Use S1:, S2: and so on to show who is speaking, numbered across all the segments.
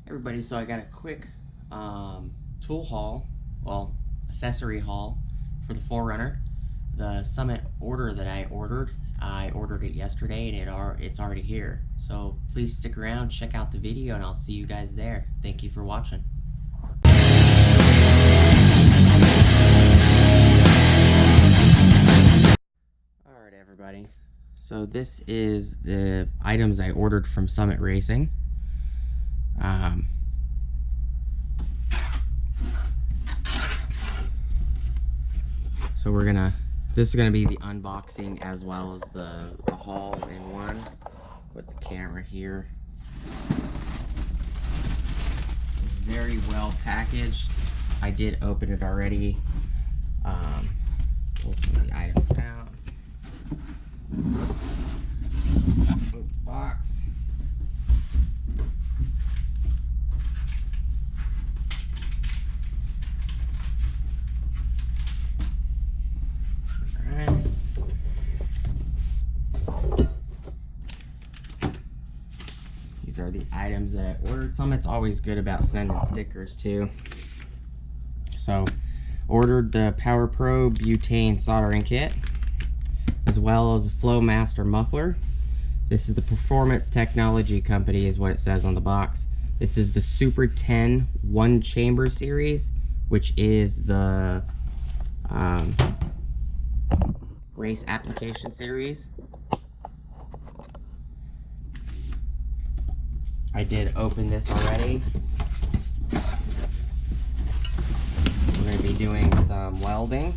S1: Everybody, so I got a quick tool haul, well, accessory haul for the 4Runner. The Summit order that I ordered it yesterday and it's already here. So please stick around, check out the video, and I'll see you guys there. Thank you for watching. Alright everybody, so this is the items I ordered from Summit Racing. So this is gonna be the unboxing as well as the haul in one. Put the camera here. Very well packaged. I did open it already. Pull some of the items out. Move the box. These are the items that I ordered. Summit's always good about sending stickers too. So, ordered the Power Pro butane soldering kit, as well as a FlowMaster muffler. This is the Performance Technology Company, is what it says on the box. This is the Super 10 one chamber series, which is the race application series. I did open this already. We're going to be doing some welding.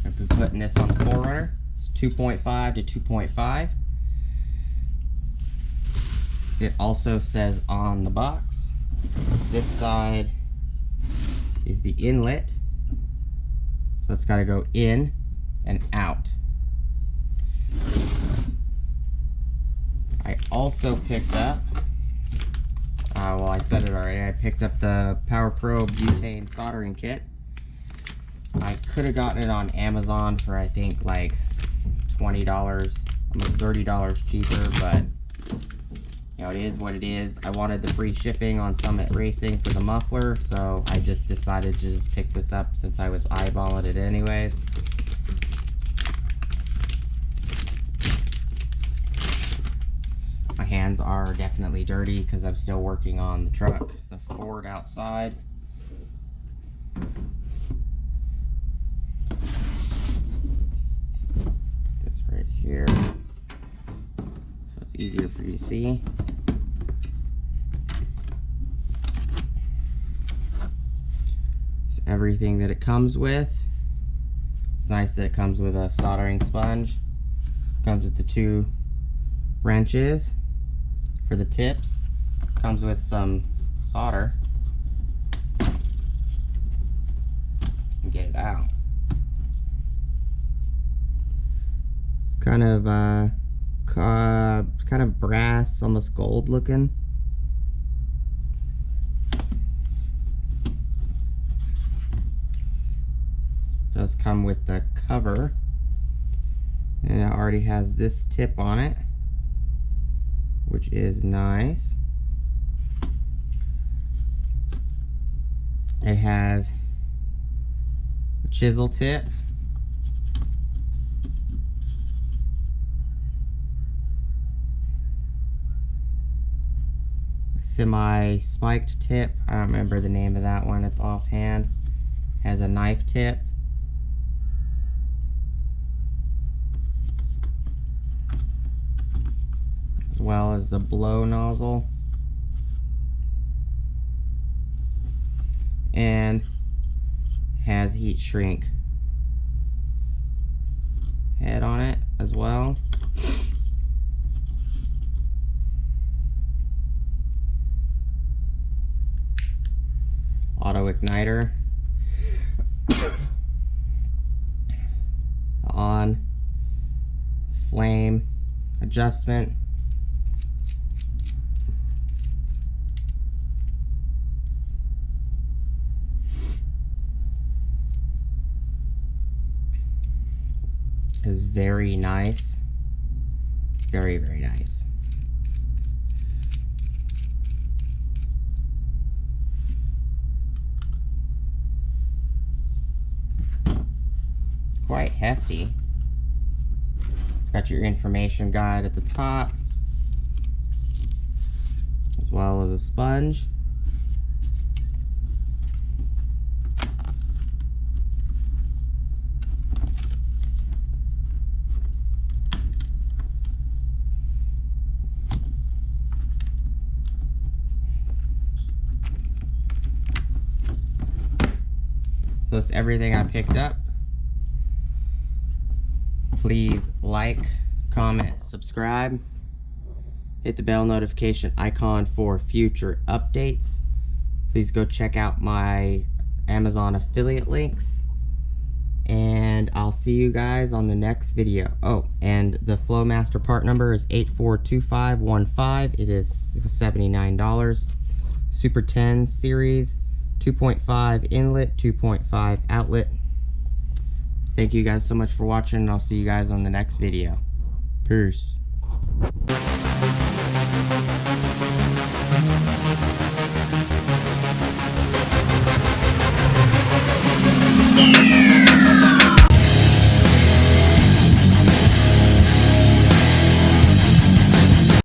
S1: I've been putting this on the 4Runner. It's 2.5 to 2.5. It also says on the box, this side is the inlet. So it's got to go in and out. I also picked up, well, I said it already, I picked up the Power Pro butane soldering kit. I could have gotten it on Amazon for I think like $20, almost $30 cheaper, but you know, it is what it is. I wanted the free shipping on Summit Racing for the muffler, so I just decided to just pick this up since I was eyeballing it anyways. My hands are definitely dirty because I'm still working on the truck. The Ford outside. Put this right here so it's easier for you to see. It's everything that it comes with. It's nice that it comes with a soldering sponge. Comes with the 2 wrenches for the tips. Comes with some solder. And get it out. It's kind of brass, almost gold looking. Does come with the cover, and it already has this tip on it, which is nice. It has a chisel tip, a semi-spiked tip. I don't remember the name of that one at the offhand. Has a knife tip. As well as the blow nozzle, and has heat shrink head on it as well. Auto igniter, on, flame adjustment, is very nice. Very, very nice. quite hefty. It's got your information guide at the top, as well as a sponge. So that's everything I picked up. Please like, comment, subscribe. Hit the bell notification icon for future updates. Please go check out my Amazon affiliate links. And I'll see you guys on the next video. Oh, and the FlowMaster part number is 842515. It is $79. Super 10 series. 2.5 inlet, 2.5 outlet. Thank you guys so much for watching, and I'll see you guys on the next video. Peace.
S2: Yeah.